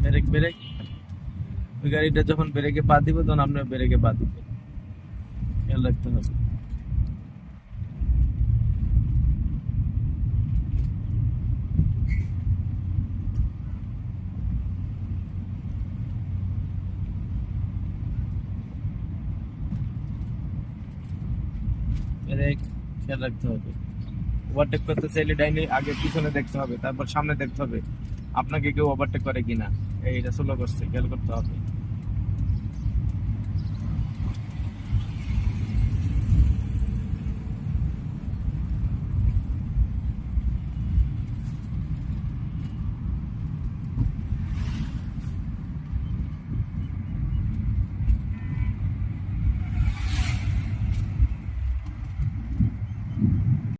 Break break. ওই গাড়িটা যখন ব্রেকে পা দিব তখন আপনার ব্রেকে পা দিবেন, খেয়াল রাখতে হবে। ব্রেক খেয়াল রাখতে হবে। ওভারটেক করতে চাইলে ডাইনে আগে পিছনে দেখতে হবে, তারপর সামনে দেখতে হবে আপনাকে কেউ ওভারটেক করে কিনা। এইটা স্লো করছে, খেয়াল করতে হবে।